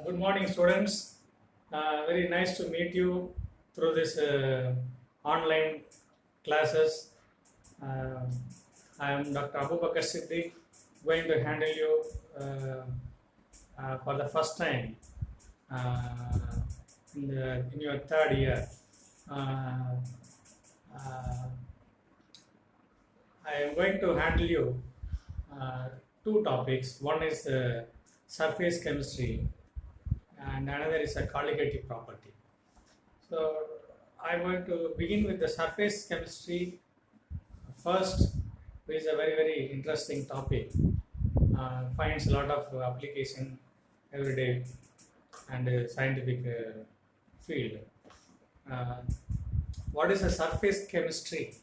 Good morning, students. Very nice to meet you through this online classes. Uh, I am Dr. Abu Bakr Siddiq, going to handle you for the first time uh, in your third year. Uh, uh, I am going to handle you uh, two topics. One is surface chemistry, and another is a colligative property. So I'm going to begin with the surface chemistry first, which is a very interesting topic. Finds a lot of application every day and scientific field. Uh, what is a surface chemistry?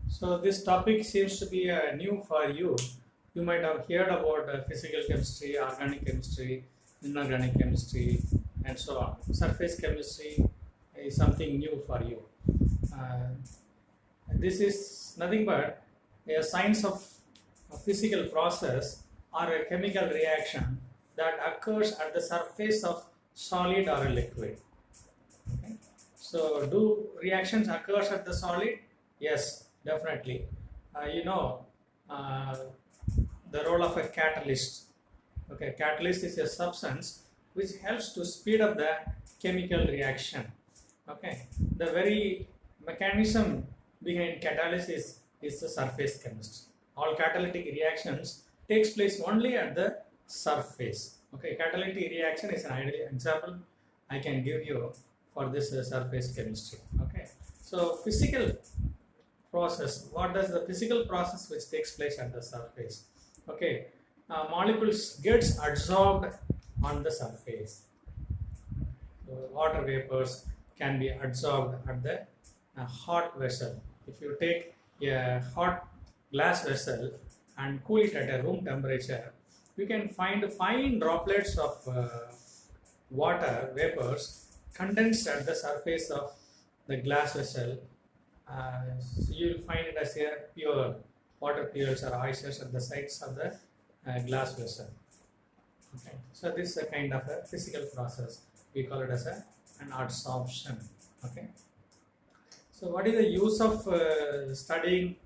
So this topic seems to be new for you. You might have heard about physical chemistry, organic chemistry, inorganic chemistry, and so on. Surface chemistry is something new for you. Uh, this is nothing but a science of a physical process or a chemical reaction that occurs at the surface of solid or a liquid. Okay. So, do reactions occurs at the solid? Yes, definitely. You know uh, the role of a catalyst. Okay, catalyst is a substance which helps to speed up the chemical reaction. Okay, the very mechanism behind catalysis is the surface chemistry. All catalytic reactions takes place only at the surface. Okay, catalytic reaction is an ideal example I can give you for this surface chemistry. Okay, so physical process. What does the physical process which takes place at the surface? Okay, molecules gets absorbed on the surface. Water vapors can be absorbed at the hot vessel. If you take a hot glass vessel and cool it at a room temperature, you can find fine droplets of water vapors condensed at the surface of the glass vessel. So you will find it as a pure water pools or oysters at the sides of the glass vessel. Okay. So this is a kind of a physical process. We call it as an adsorption. Okay. So what is the use of studying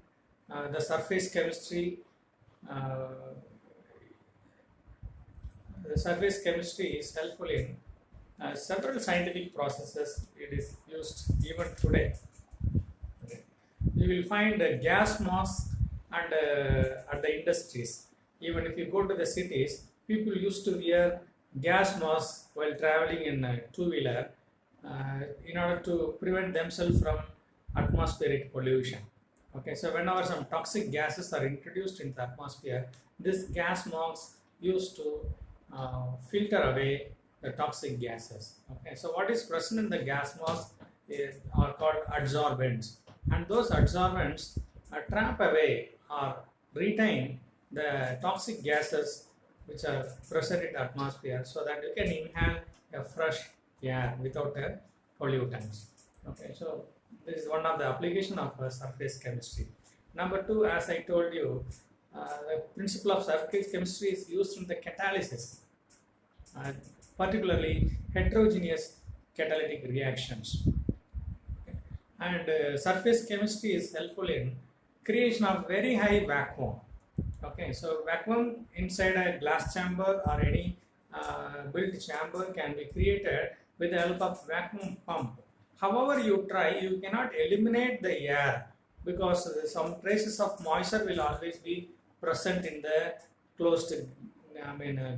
the surface chemistry? The surface chemistry is helpful in several scientific processes. It is used even today. Okay. You will find gas masks and at the industries. Even if you go to the cities, people used to wear gas masks while traveling in a two-wheeler in order to prevent themselves from atmospheric pollution. Okay, so whenever some toxic gases are introduced into the atmosphere, this gas masks used to filter away the toxic gases. Okay, so what is present in the gas mask are called adsorbents, and those adsorbents trap away or retain the toxic gases which are present in the atmosphere, so that you can inhale a fresh air without a pollutants. Okay, so this is one of the application of surface chemistry. Number two, as I told you, the principle of surface chemistry is used in the catalysis, particularly heterogeneous catalytic reactions. Okay. And surface chemistry is helpful in creation of very high vacuum. Okay, so vacuum inside a glass chamber or any built chamber can be created with the help of vacuum pump. However you try, you cannot eliminate the air because some traces of moisture will always be present in the closed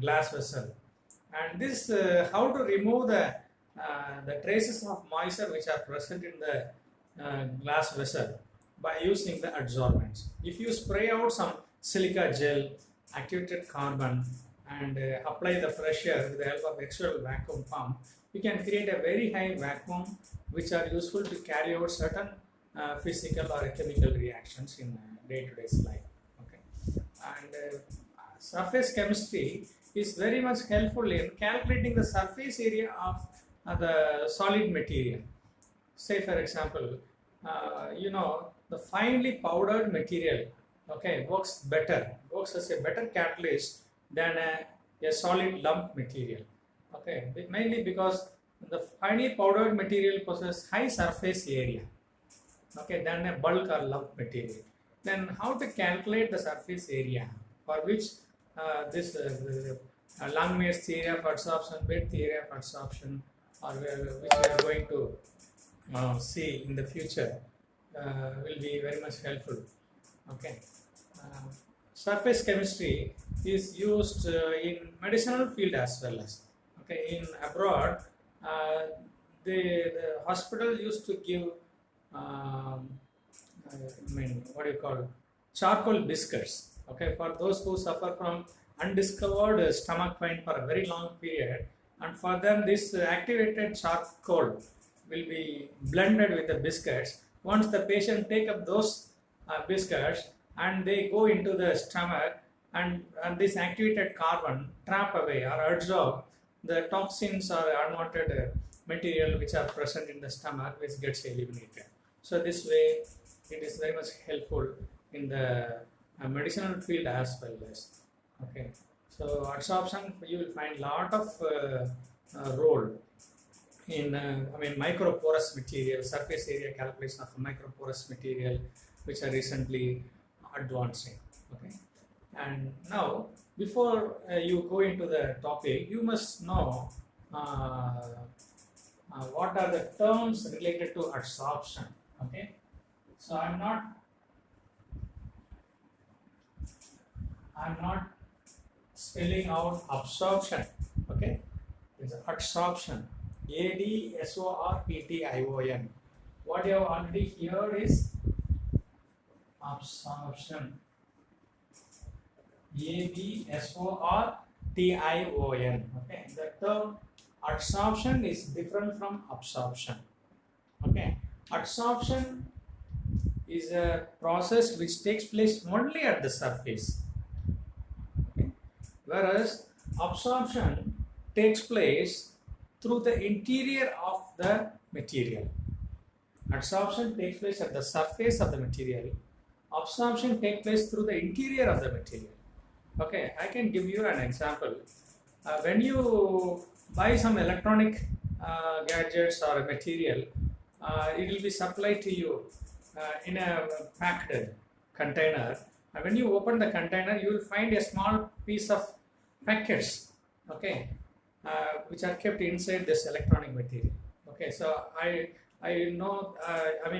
glass vessel. And this how to remove the traces of moisture which are present in the glass vessel by using the adsorbents. If you spray out some silica gel, activated carbon, and apply the pressure with the help of external vacuum pump, you can create a very high vacuum which are useful to carry out certain physical or chemical reactions in day-to-day life. Okay, and surface chemistry is very much helpful in calculating the surface area of the solid material. Say, for example, the finely powdered material, okay, works as a better catalyst than a solid lump material. Okay, mainly because the finely powdered material possesses high surface area, okay, than a bulk or lump material. Then how to calculate the surface area, for which this Langmuir's theory of adsorption, Witt theory of adsorption, or which we are going to see in the future, will be very much helpful. Okay. Uh, Surface chemistry is used in medicinal field as well as, okay, in abroad. uh, the hospital used to give um, what do you call, charcoal biscuits, okay, for those who suffer from undiscovered stomach pain for a very long period, and for them this activated charcoal will be blended with the biscuits. Once the patient take up those biscuits and they go into the stomach, and this activated carbon trap away or absorb the toxins or unwanted material which are present in the stomach, which gets eliminated. So this way it is very much helpful in the medicinal field as well as, okay. So adsorption, you will find lot of role in microporous material, surface area calculation of microporous material, which are recently advancing. Okay, and now before you go into the topic, you must know what are the terms related to adsorption. Okay, so I'm not spelling out absorption. Okay, it's adsorption. ADSORPTION. What you have already heard is absorption. ABSORTION. Okay, the term adsorption is different from absorption. Okay, adsorption is a process which takes place only at the surface. Okay, whereas absorption takes place through the interior of the material. Adsorption takes place at the surface of the material. Absorption takes place through the interior of the material. Okay, I can give you an example. When you buy some electronic gadgets or a material, it will be supplied to you in a packed container. And when you open the container, you will find a small piece of packets, okay, which are kept inside this electronic material. Okay, so I know,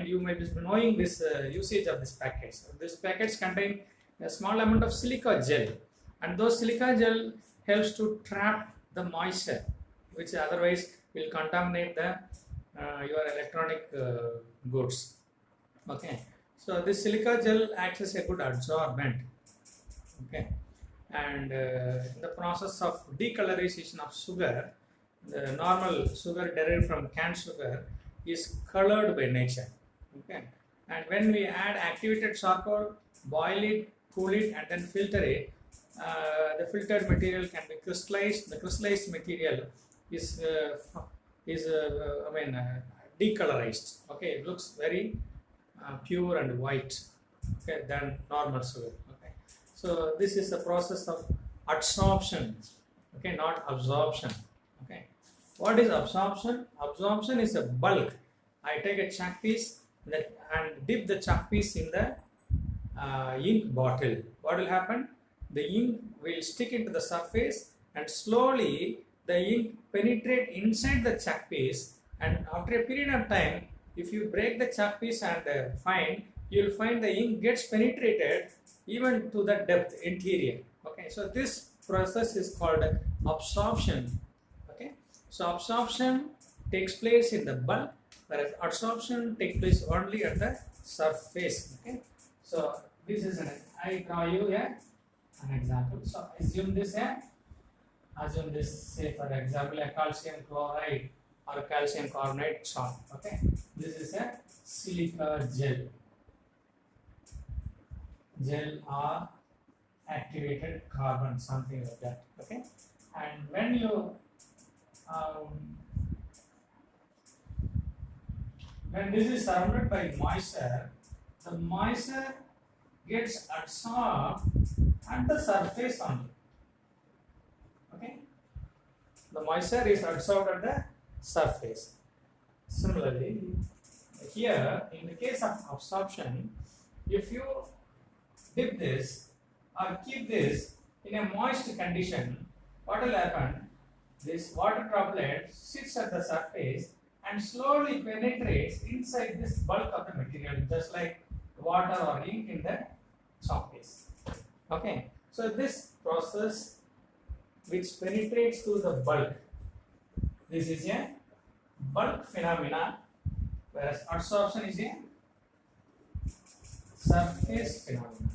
you may be knowing this usage of this packets. These packets contain a small amount of silica gel, and those silica gel helps to trap the moisture, which otherwise will contaminate the your electronic goods. Okay, so this silica gel acts as a good adsorbent. Okay, and in the process of decolorization of sugar, the normal sugar derived from canned sugar is colored by nature. Okay, and when we add activated charcoal, boil it, cool it, and then filter it, the filtered material can be crystallized. The crystallized material is decolorized. Okay, it looks very pure and white, okay, than normal sugar. Okay, so this is the process of adsorption. Okay, not absorption. Okay, what is absorption? Absorption is a bulk. I take a chalk piece and dip the chalk piece in the ink bottle. What will happen? The ink will stick into the surface, and slowly the ink penetrate inside the chalk piece, and after a period of time, if you break the chalk piece and you will find the ink gets penetrated even to the depth interior. Okay, so this process is called absorption. Okay, so absorption takes place in the bulk, whereas adsorption takes place only at the surface. Okay, so this is I draw you an example. So assume this say for example a calcium chloride or calcium carbonate chalk. Okay, this is a silica gel or activated carbon, something like that. Okay, and when when this is surrounded by moisture, the moisture gets absorbed at the surface only. Okay, the moisture is absorbed at the surface. Similarly, here in the case of absorption, if you dip this or keep this in a moist condition, what will happen? This water droplet sits at the surface and slowly penetrates inside this bulk of the material, just like water or ink in the chalk case. Okay, so this process which penetrates to the bulk, this is a bulk phenomena, whereas adsorption is a surface phenomenon.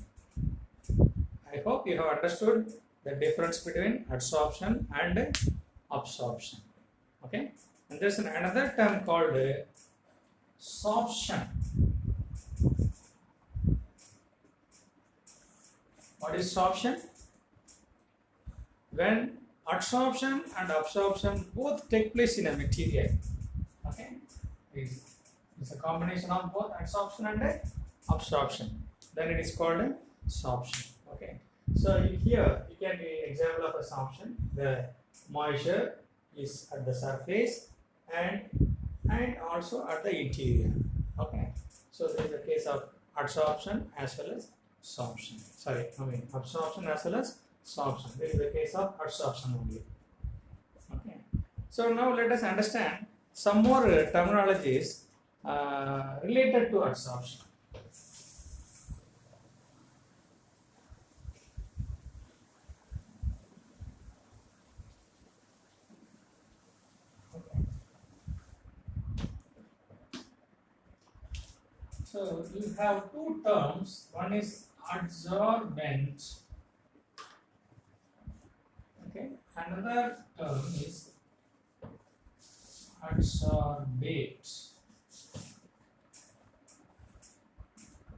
I hope you have understood the difference between adsorption and absorption. Okay, and there's another term called sorption. What is sorption? When adsorption and absorption both take place in a material. Okay, it's a combination of both adsorption and absorption. Then it is called a sorption. Okay, so here you can be example of absorption. The moisture is at the surface and also at the interior. Okay, so this is the case of adsorption as well as sorption. Absorption as well as sorption. This is the case of adsorption only. Okay, so now let us understand some more terminologies related to adsorption. So you have two terms. One is adsorbent. Okay. Another term is adsorbate.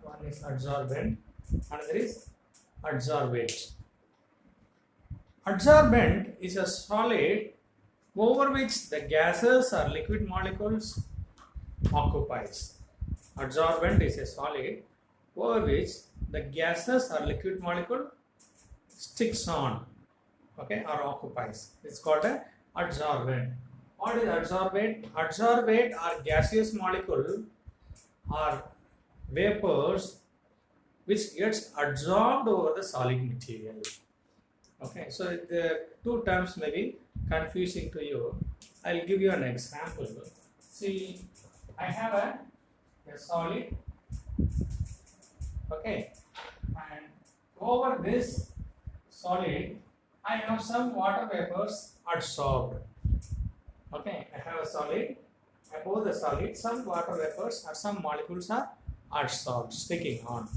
One is adsorbent. Another is adsorbate. Adsorbent is a solid over which the gases or liquid molecules occupies. Adsorbent is a solid over which the gases or liquid molecule sticks on, okay, or occupies. It's called a adsorbent. What is adsorbate? Adsorbate are gaseous molecule or vapors which gets adsorbed over the solid material. Okay, so the two terms may be confusing to you. I'll give you an example. See, I have a solid, okay, and over this solid I have some water vapors adsorbed. Okay, I have a solid, above the solid some water vapors or some molecules are adsorbed, sticking on.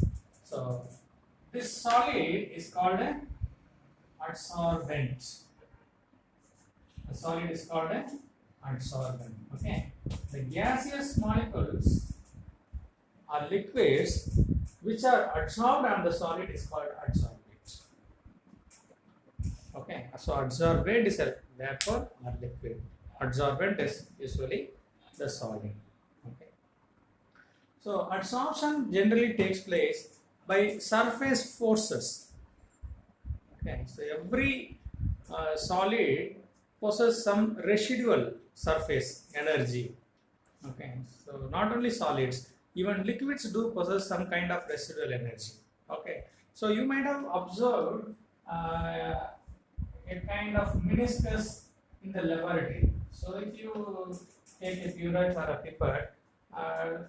So this solid is called an adsorbent. The solid is called an adsorbent. Okay, the gaseous molecules or liquids which are adsorbed on the solid is called adsorbate. Okay, so adsorbate is a vapor or liquid. Adsorbent is usually the solid. Okay, so adsorption generally takes place by surface forces. Okay, so every solid possesses some residual surface energy. Okay, so not only solids, even liquids do possess some kind of residual energy. Okay, so you might have observed a kind of meniscus in the laboratory. So if you take a burette or a pipette,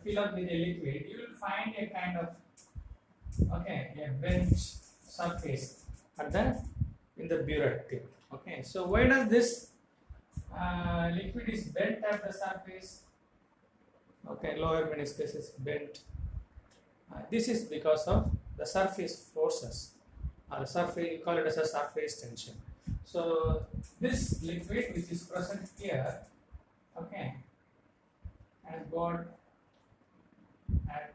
fill up with a liquid, you will find a kind of a bent surface at in the burette tip. Okay, so why does this liquid is bent at the surface? Okay, lower meniscus is bent. This is because of the surface forces, or surface, you call it as a surface tension. So this liquid which is present here, okay, has got, and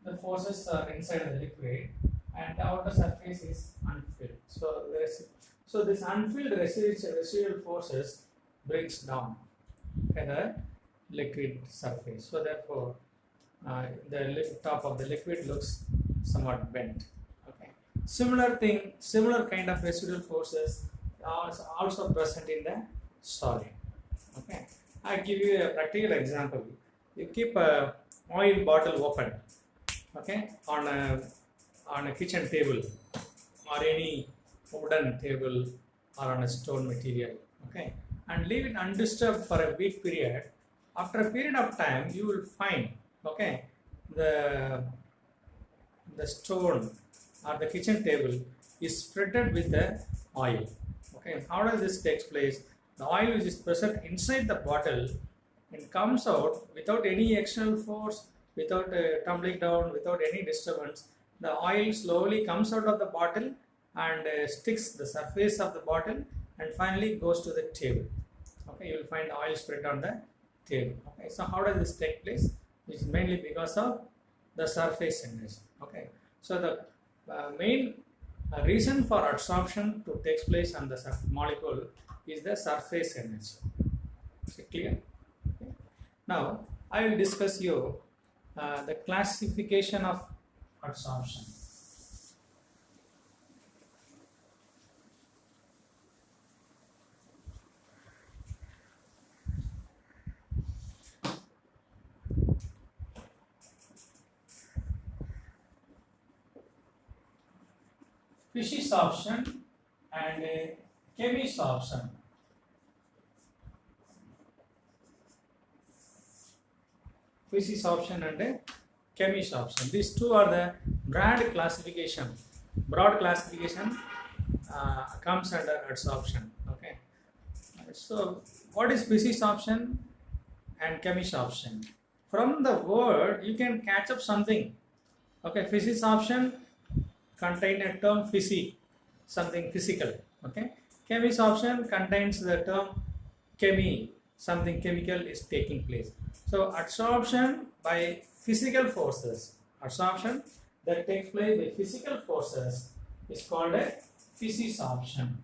the forces are inside of the liquid, and the outer surface is unfilled. So this unfilled residual forces brings down the liquid surface. So therefore, top of the liquid looks somewhat bent. Okay. Similar thing, similar kind of residual forces are also present in the solid. Okay. I give you a practical example. You keep a oil bottle open, okay, on a kitchen table or any wooden table or on a stone material, okay, and leave it undisturbed for a week period. After a period of time, you will find, okay, the the stone or the kitchen table is spreaded with the oil. Okay, how does this take place? The oil which is present inside the bottle and comes out without any external force, without tumbling down, without any disturbance. The oil slowly comes out of the bottle and sticks the surface of the bottle and finally goes to the table. Okay, you will find oil spread on the table. Okay, so how does this take place? It's mainly because of the surface energy. Okay, so the main reason for absorption to take place on the molecule is the surface energy. Is it clear? Okay. Now I will discuss you the classification of absorption. Physisorption and chemisorption. Physisorption and chemisorption. These two are the broad classification. Broad classification comes under adsorption. Okay. So, what is physisorption and chemisorption? From the word, you can catch up something. Okay, physisorption contain a term physi, something physical. Okay, chemisorption contains the term chemi, something chemical is taking place. So adsorption by physical forces, adsorption that takes place by physical forces is called a physisorption.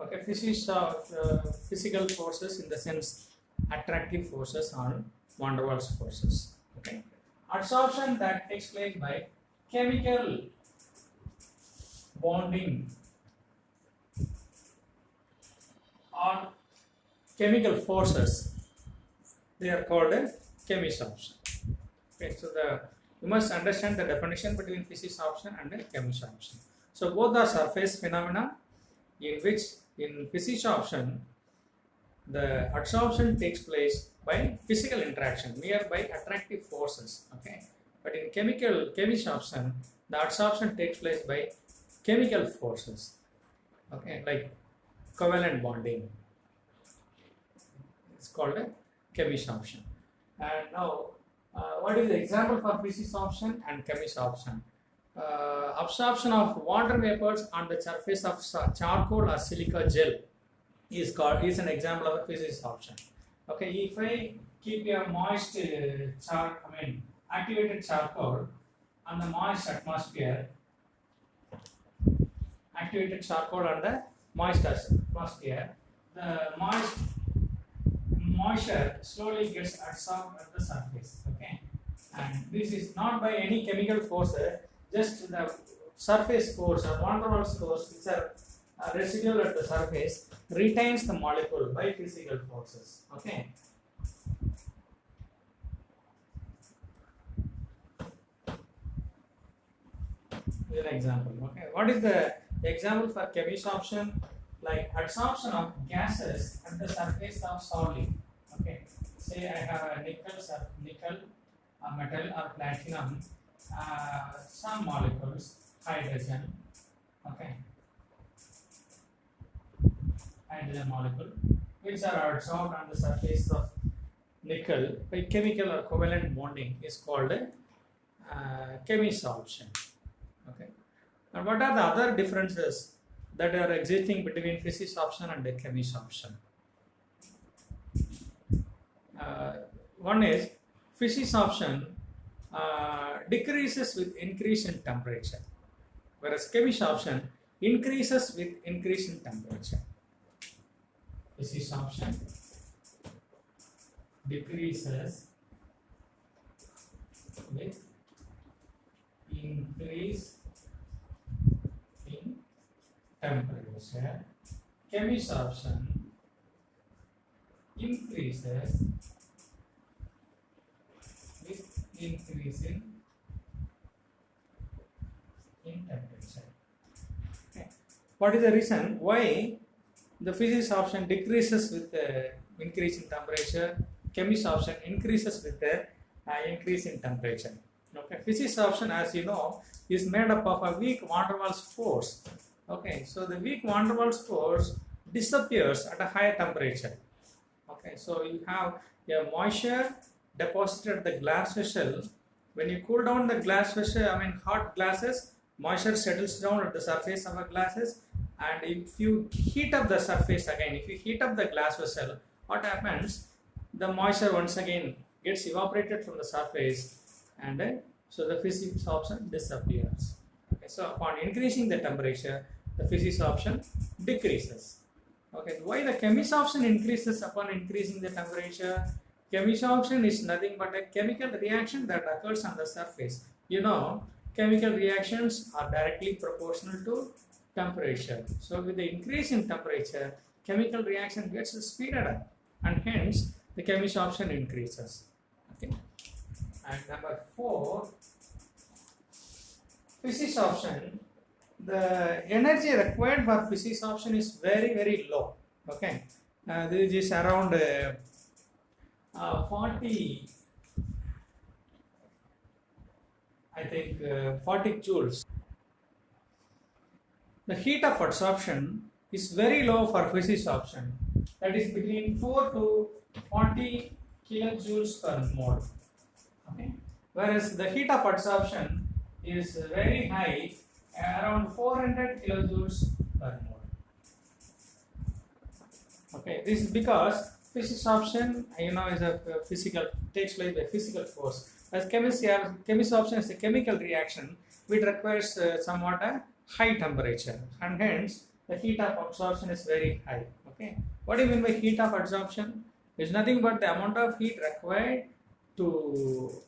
Okay, physical forces in the sense attractive forces on van der Waals forces. Okay, adsorption that takes place by chemical bonding or chemical forces, they are called a chemisorption. Okay, so you must understand the definition between physisorption and chemisorption. So both are surface phenomena in which in physisorption the adsorption takes place by physical interaction, mere by attractive forces. Okay, but in chemisorption, the adsorption takes place by chemical forces. Okay, like covalent bonding. It's called a chemisorption. And now, what is the example for physisorption and chemisorption? Absorption of water vapors on the surface of charcoal or silica gel is an example of a physisorption. Okay, if I keep a moist activated charcoal on the moist atmosphere, the moisture slowly gets absorbed at the surface. Okay, and this is not by any chemical force, just the surface force or van der Waals force, which are residual at the surface, retains the molecule by physical forces. Okay. Here's an example. Okay, what is the example for chemisorption? Like adsorption of gases at the surface of solid. Okay, say I have a nickel, a metal or platinum, some molecules, hydrogen. Okay, hydrogen molecule, which are adsorbed on the surface of nickel by chemical or covalent bonding is called chemisorption. Okay, and what are the other differences that are existing between physisorption and chemisorption? One is physisorption decreases with increase in temperature, whereas chemisorption increases with increase in temperature. physics option decreases with increase in temperature. Chemistry option increases with increase in temperature. Okay. What is the reason why the physics option decreases with the increase in temperature? Chemistry option increases with the increase in temperature. Okay, physics option, as you know, is made up of a weak van der Waals force. Okay, so the weak van der Waals force disappears at a higher temperature. Okay, so you have a moisture deposited at the glass vessel. When you cool down the glass vessel, hot glasses, moisture settles down at the surface of a glasses, and if you heat up the surface again, if you heat up the glass vessel, what happens? The moisture once again gets evaporated from the surface, and so the physics option disappears. Okay, so upon increasing the temperature, the physics option decreases. Okay, why the chemistry option increases upon increasing the temperature? Chemistry option is nothing but a chemical reaction that occurs on the surface. You know, chemical reactions are directly proportional to temperature. So with the increase in temperature, chemical reaction gets speeded up, and hence the chemistry option increases. Okay. And number 4, physics option. The energy required for physics option is very low. Okay, this is around 40, I think 40 joules. The heat of absorption is very low for physics option, that is between 4 to 40 kilojoules per mole. Okay, whereas the heat of absorption is very high, around 400 kilojoules per mole. Okay, this is because physics option, is a physical, takes place by physical force. As chemistry option is a chemical reaction which requires somewhat a high temperature, and hence the heat of absorption is very high. Okay, what do you mean by heat of absorption? It's nothing but the amount of heat required to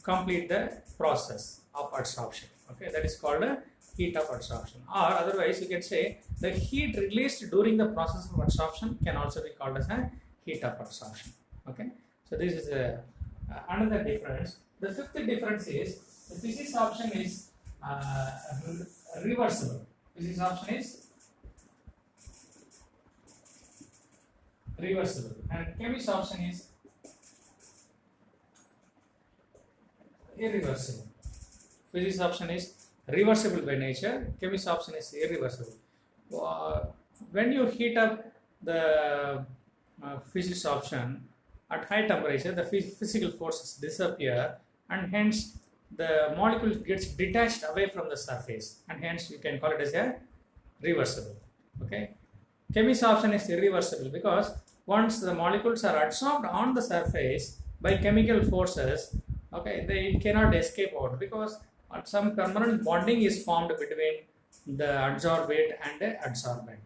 complete the process of absorption. Okay, that is called a heat of absorption, or otherwise you can say the heat released during the process of absorption can also be called as a heat of absorption. Okay, so this is another difference. The fifth difference is the physics option is reversible. Physics option is reversible, and chemistry option is irreversible. Physics option is reversible by nature, chemistry option is irreversible. When you heat up the physics option at high temperature, the physical forces disappear, and hence the molecule gets detached away from the surface, and hence you can call it as a reversible. Okay, chemistry option is irreversible because once the molecules are adsorbed on the surface by chemical forces, okay, they cannot escape out, because some permanent bonding is formed between the adsorbate and the adsorbent.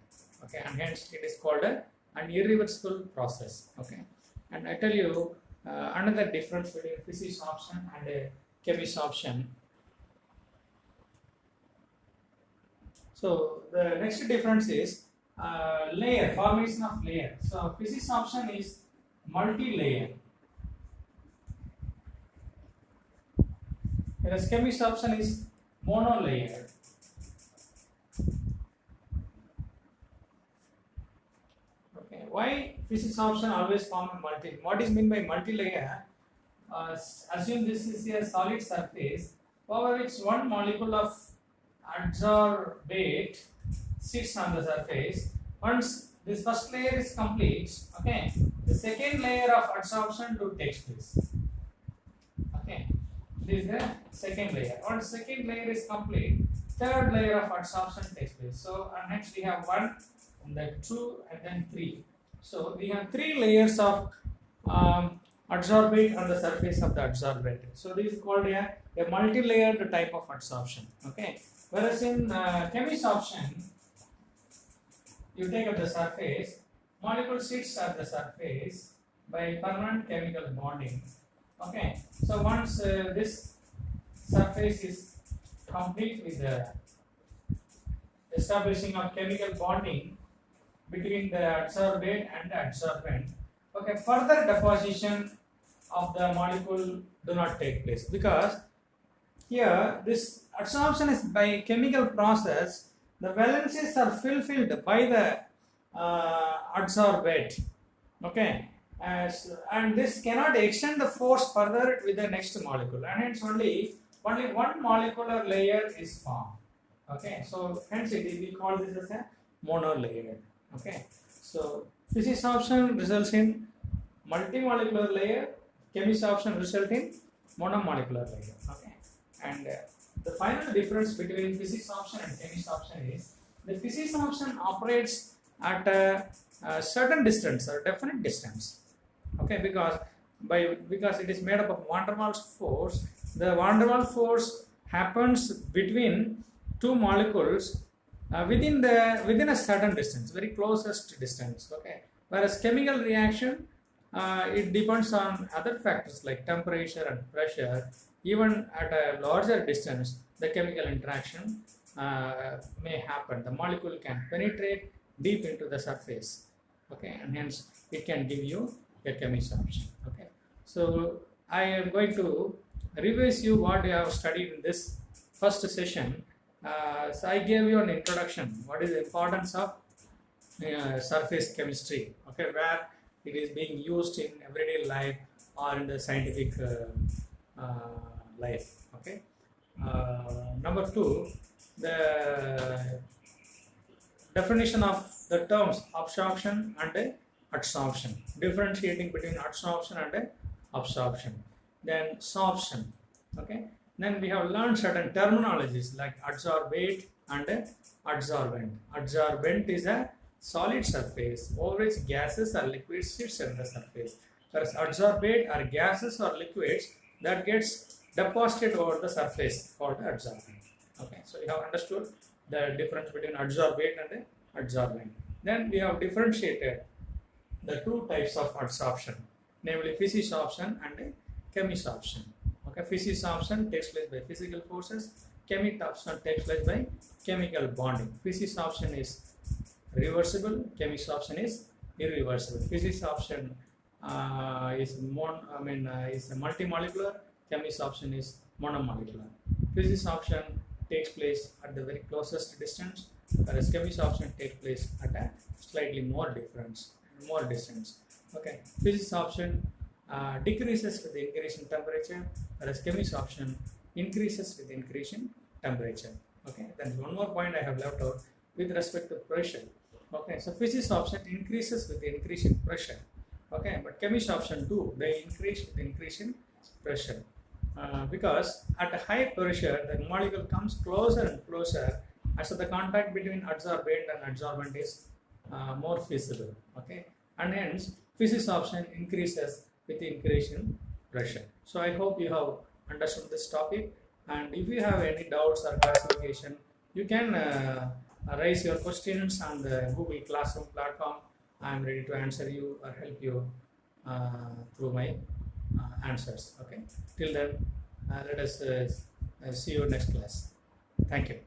Okay, and hence it is called an irreversible process. Okay, and I tell you another difference between physics option and chemistry option. So the next difference is layer, formation of layer. So physics option is multi-layer, whereas chemistry option is mono-layer. Okay, why physics option always form a multi? What is meant by multi-layer? Assume this is a solid surface over which one molecule of adsorbate sits on the surface. Once this first layer is complete, okay, the second layer of adsorption to take place. Okay, this is the second layer. Once second layer is complete, third layer of adsorption takes place. So next we have 1, and then 2, and then 3. So we have 3 layers of adsorbate on the surface of the adsorbate. So this is called a multi-layered type of adsorption. Okay, whereas in chemistry option, you take up the surface, molecule sits at the surface by permanent chemical bonding. Okay, so once this surface is complete with the establishing of chemical bonding between the adsorbate and the adsorbent, okay, further deposition of the molecule do not take place, because here this adsorption is by chemical process. The valencies are fulfilled by the adsorbate, okay, and this cannot extend the force further with the next molecule, and hence only one molecular layer is formed. Okay, so hence we call this as a monolayer. Okay, so physisorption results in multimolecular layer, chemisorption results in monomolecular layer. Okay, and the final difference between physisorption and chemisorption is the physisorption operates at a certain distance or definite distance. Okay, because it is made up of van der Waals force. The van der Waals force happens between two molecules within a certain distance, very closest distance. Okay, whereas chemical reaction it depends on other factors like temperature and pressure. Even at a larger distance, the chemical interaction may happen. The molecule can penetrate deep into the surface. Okay, and hence it can give you a chemisorption. Okay, so I am going to revise you what you have studied in this first session. So I gave you an introduction. What is the importance of surface chemistry? Okay, where it is being used in everyday life or in the scientific life. Okay. Number two, the definition of the terms absorption and adsorption, differentiating between adsorption and absorption. Then sorption. Okay. Then we have learned certain terminologies like adsorbate and adsorbent. Adsorbent is a solid surface over which gases or liquids sits on the surface, whereas adsorbate are gases or liquids that gets deposited over the surface called the adsorbent. Okay, so you have understood the difference between adsorbate and adsorbent. Then we have differentiated the two types of adsorption, namely physisorption and chemisorption. Okay, physisorption takes place by physical forces, chemisorption takes place by chemical bonding. Physisorption is reversible, chemisorption is irreversible. Physisorption is multimolecular, chemisorption is monomolecular. Physisorption takes place at the very closest distance, whereas chemisorption takes place at a slightly more distance. Okay, physisorption decreases with the increase in temperature, whereas chemisorption increases with the increase in temperature. Okay, then one more point I have left out with respect to pressure. Okay, so physisorption increases with the increase in pressure. Okay, but chemisorption too, they increase with the increase in pressure. Because at a high pressure, the molecule comes closer and closer, and so the contact between adsorbate and adsorbent is more feasible. Okay, and hence physisorption increases with the increase in pressure. So I hope you have understood this topic, and if you have any doubts or clarification, you can raise your questions on the Google Classroom platform. I am ready to answer you or help you through my answers. Okay, till then, let us see you next class. Thank you.